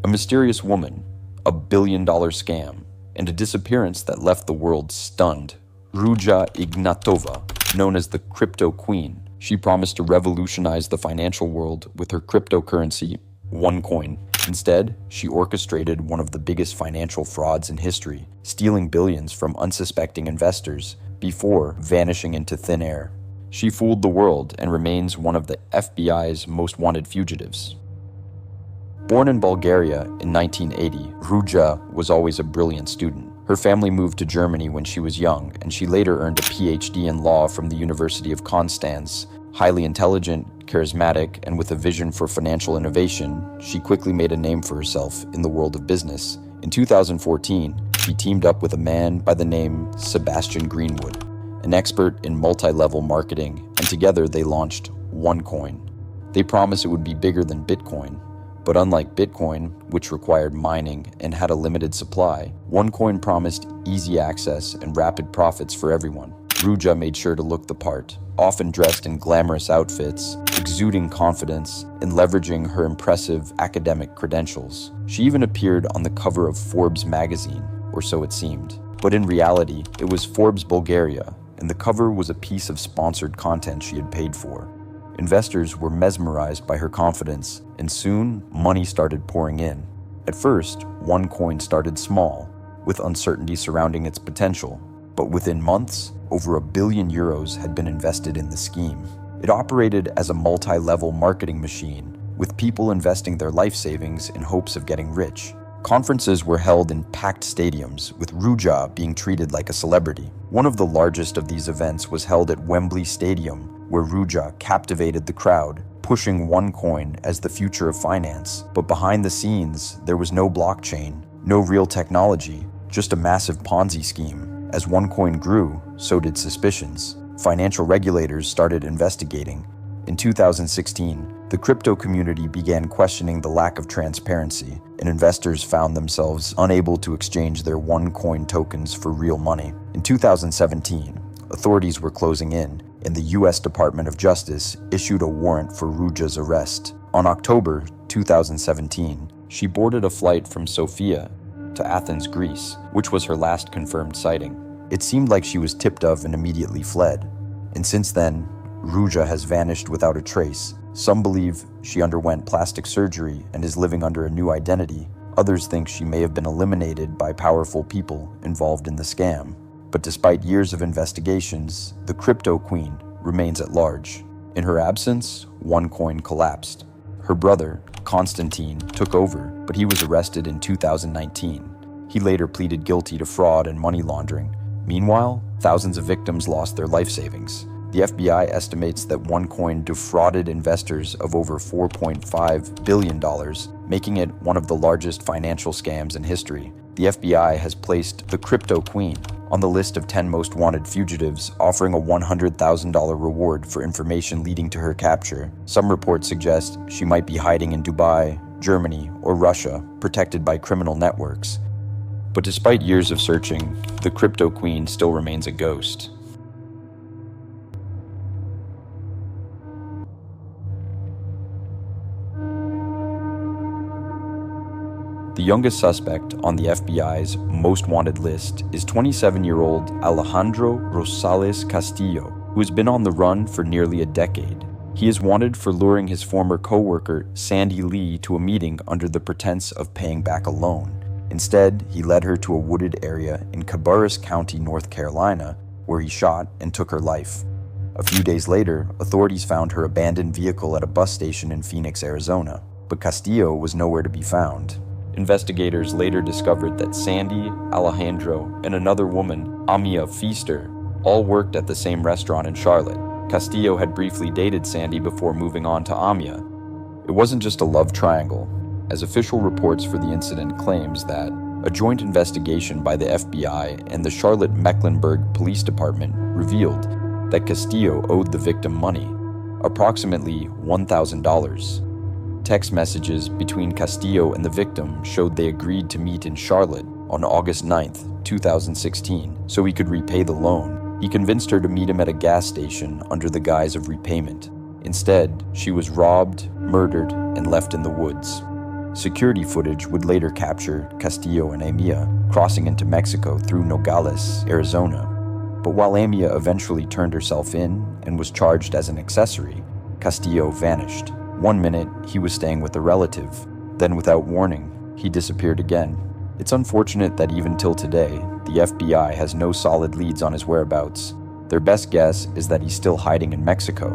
A mysterious woman, a billion-dollar scam, and a disappearance that left the world stunned. Ruja Ignatova, known as the Crypto Queen, she promised to revolutionize the financial world with her cryptocurrency, OneCoin. Instead, she orchestrated one of the biggest financial frauds in history, stealing billions from unsuspecting investors before vanishing into thin air. She fooled the world and remains one of the FBI's most wanted fugitives. Born in Bulgaria in 1980, Ruja was always a brilliant student. Her family moved to Germany when she was young, and she later earned a PhD in law from the University of Konstanz. Highly intelligent, charismatic, and with a vision for financial innovation, she quickly made a name for herself in the world of business. In 2014, she teamed up with a man by the name Sebastian Greenwood, an expert in multi-level marketing, and together they launched OneCoin. They promised it would be bigger than Bitcoin. But unlike Bitcoin, which required mining and had a limited supply, OneCoin promised easy access and rapid profits for everyone. Ruja made sure to look the part, often dressed in glamorous outfits, exuding confidence, and leveraging her impressive academic credentials. She even appeared on the cover of Forbes magazine, or so it seemed. But in reality, it was Forbes Bulgaria, and the cover was a piece of sponsored content she had paid for. Investors were mesmerized by her confidence, and soon, money started pouring in. At first, OneCoin started small, with uncertainty surrounding its potential, but within months, over €1 billion had been invested in the scheme. It operated as a multi-level marketing machine, with people investing their life savings in hopes of getting rich. Conferences were held in packed stadiums, with Ruja being treated like a celebrity. One of the largest of these events was held at Wembley Stadium, where Ruja captivated the crowd, pushing OneCoin as the future of finance. But behind the scenes, there was no blockchain, no real technology, just a massive Ponzi scheme. As OneCoin grew, so did suspicions. Financial regulators started investigating. In 2016, the crypto community began questioning the lack of transparency, and investors found themselves unable to exchange their OneCoin tokens for real money. In 2017, authorities were closing in, and the U.S. Department of Justice issued a warrant for Ruja's arrest. On October 2017, she boarded a flight from Sofia to Athens, Greece, which was her last confirmed sighting. It seemed like she was tipped of and immediately fled. And since then, Ruja has vanished without a trace. Some believe she underwent plastic surgery and is living under a new identity. Others think she may have been eliminated by powerful people involved in the scam. But despite years of investigations, the Crypto Queen remains at large. In her absence, OneCoin collapsed. Her brother, Konstantin, took over, but he was arrested in 2019. He later pleaded guilty to fraud and money laundering. Meanwhile, thousands of victims lost their life savings. The FBI estimates that OneCoin defrauded investors of over $4.5 billion, making it one of the largest financial scams in history. The FBI has placed the Crypto Queen on the list of 10 most wanted fugitives, offering a $100,000 reward for information leading to her capture. Some reports suggest she might be hiding in Dubai, Germany, or Russia, protected by criminal networks. But despite years of searching, the Crypto Queen still remains a ghost. The youngest suspect on the FBI's most wanted list is 27-year-old Alejandro Rosales Castillo, who has been on the run for nearly a decade. He is wanted for luring his former co-worker Sandy Lee to a meeting under the pretense of paying back a loan. Instead, he led her to a wooded area in Cabarrus County, North Carolina, where he shot and took her life. A few days later, authorities found her abandoned vehicle at a bus station in Phoenix, Arizona, but Castillo was nowhere to be found. Investigators later discovered that Sandy, Alejandro, and another woman, Amia Feaster, all worked at the same restaurant in Charlotte. Castillo had briefly dated Sandy before moving on to Amia. It wasn't just a love triangle, as official reports for the incident claims that a joint investigation by the FBI and the Charlotte-Mecklenburg Police Department revealed that Castillo owed the victim money, approximately $1,000. Text messages between Castillo and the victim showed they agreed to meet in Charlotte on August 9, 2016, so he could repay the loan. He convinced her to meet him at a gas station under the guise of repayment. Instead, she was robbed, murdered, and left in the woods. Security footage would later capture Castillo and Amia crossing into Mexico through Nogales, Arizona. But while Amia eventually turned herself in and was charged as an accessory, Castillo vanished. One minute, he was staying with a relative. Then, without warning, he disappeared again. It's unfortunate that even till today, the FBI has no solid leads on his whereabouts. Their best guess is that he's still hiding in Mexico.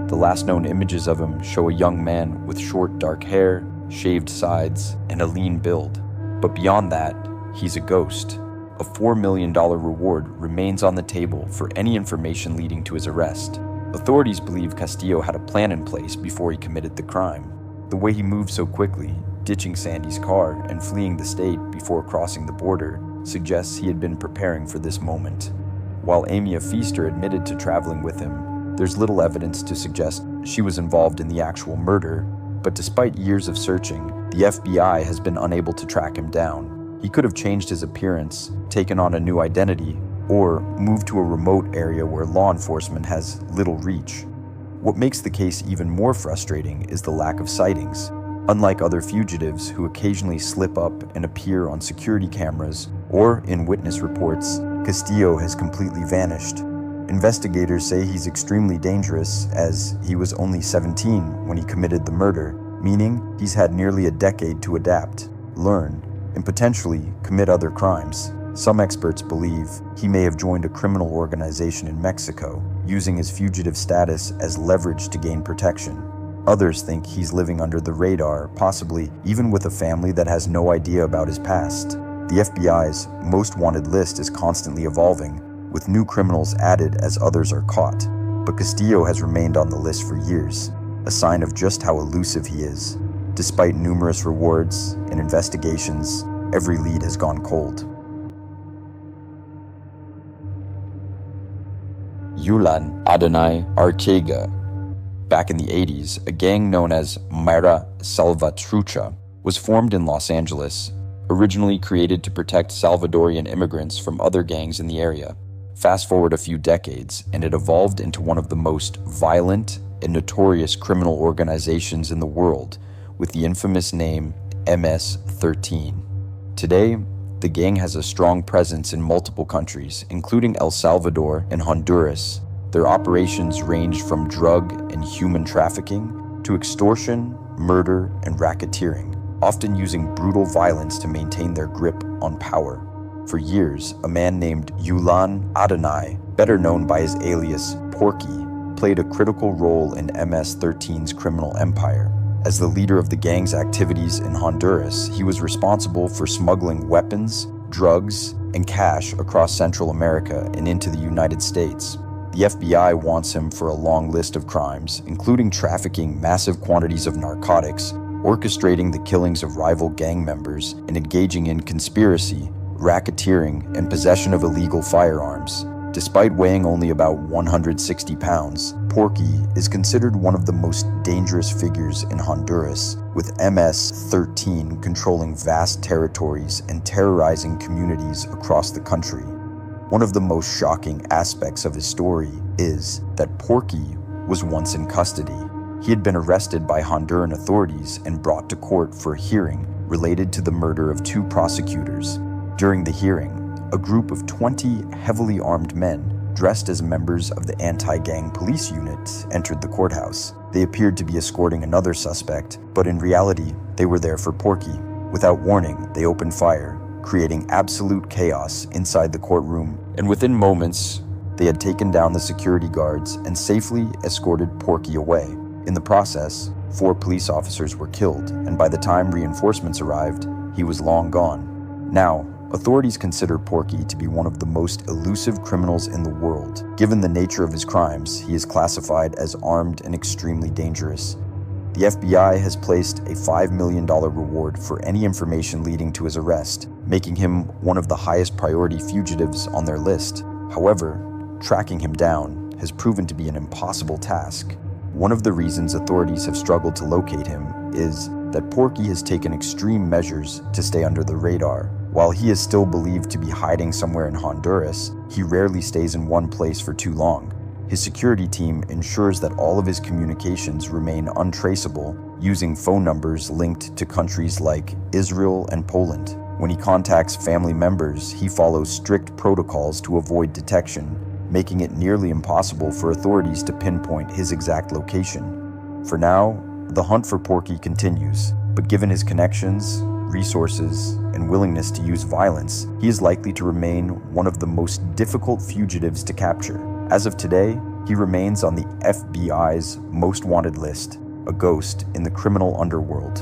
The last known images of him show a young man with short dark hair, shaved sides, and a lean build. But beyond that, he's a ghost. A $4 million reward remains on the table for any information leading to his arrest. Authorities believe Castillo had a plan in place before he committed the crime. The way he moved so quickly, ditching Sandy's car and fleeing the state before crossing the border, suggests he had been preparing for this moment. While Amia Feaster admitted to traveling with him, there's little evidence to suggest she was involved in the actual murder, but despite years of searching, the FBI has been unable to track him down. He could have changed his appearance, taken on a new identity, or moved to a remote area where law enforcement has little reach. What makes the case even more frustrating is the lack of sightings. Unlike other fugitives who occasionally slip up and appear on security cameras or in witness reports, Castillo has completely vanished. Investigators say he's extremely dangerous, as he was only 17 when he committed the murder, meaning he's had nearly a decade to adapt, learn, and potentially commit other crimes. Some experts believe he may have joined a criminal organization in Mexico, using his fugitive status as leverage to gain protection. Others think he's living under the radar, possibly even with a family that has no idea about his past. The FBI's Most Wanted list is constantly evolving, with new criminals added as others are caught. But Castillo has remained on the list for years, a sign of just how elusive he is. Despite numerous rewards and investigations, every lead has gone cold. Yulan Adonai Arteaga. Back in the 80s, a gang known as Mara Salvatrucha was formed in Los Angeles, originally created to protect Salvadorian immigrants from other gangs in the area. Fast forward a few decades, and it evolved into one of the most violent and notorious criminal organizations in the world, with the infamous name MS-13. Today, the gang has a strong presence in multiple countries, including El Salvador and Honduras. Their operations range from drug and human trafficking to extortion, murder, and racketeering, often using brutal violence to maintain their grip on power. For years, a man named Yulan Adonai, better known by his alias Porky, played a critical role in MS-13's criminal empire. As the leader of the gang's activities in Honduras, he was responsible for smuggling weapons, drugs, and cash across Central America and into the United States. The FBI wants him for a long list of crimes, including trafficking massive quantities of narcotics, orchestrating the killings of rival gang members, and engaging in conspiracy, racketeering, and possession of illegal firearms. Despite weighing only about 160 pounds, Porky is considered one of the most dangerous figures in Honduras, with MS-13 controlling vast territories and terrorizing communities across the country. One of the most shocking aspects of his story is that Porky was once in custody. He had been arrested by Honduran authorities and brought to court for a hearing related to the murder of 2 prosecutors. During the hearing, a group of 20 heavily armed men, dressed as members of the anti-gang police unit, entered the courthouse. They appeared to be escorting another suspect, but in reality, they were there for Porky. Without warning, they opened fire, creating absolute chaos inside the courtroom, and within moments, they had taken down the security guards and safely escorted Porky away. In the process, 4 police officers were killed, and by the time reinforcements arrived, he was long gone. Now, authorities consider Porky to be one of the most elusive criminals in the world. Given the nature of his crimes, he is classified as armed and extremely dangerous. The FBI has placed a $5 million reward for any information leading to his arrest, making him one of the highest priority fugitives on their list. However, tracking him down has proven to be an impossible task. One of the reasons authorities have struggled to locate him is that Porky has taken extreme measures to stay under the radar. While he is still believed to be hiding somewhere in Honduras, he rarely stays in one place for too long. His security team ensures that all of his communications remain untraceable, using phone numbers linked to countries like Israel and Poland. When he contacts family members, he follows strict protocols to avoid detection, making it nearly impossible for authorities to pinpoint his exact location. For now, the hunt for Porky continues, but given his connections, resources, and willingness to use violence, he is likely to remain one of the most difficult fugitives to capture. As of today, he remains on the FBI's Most Wanted list, a ghost in the criminal underworld.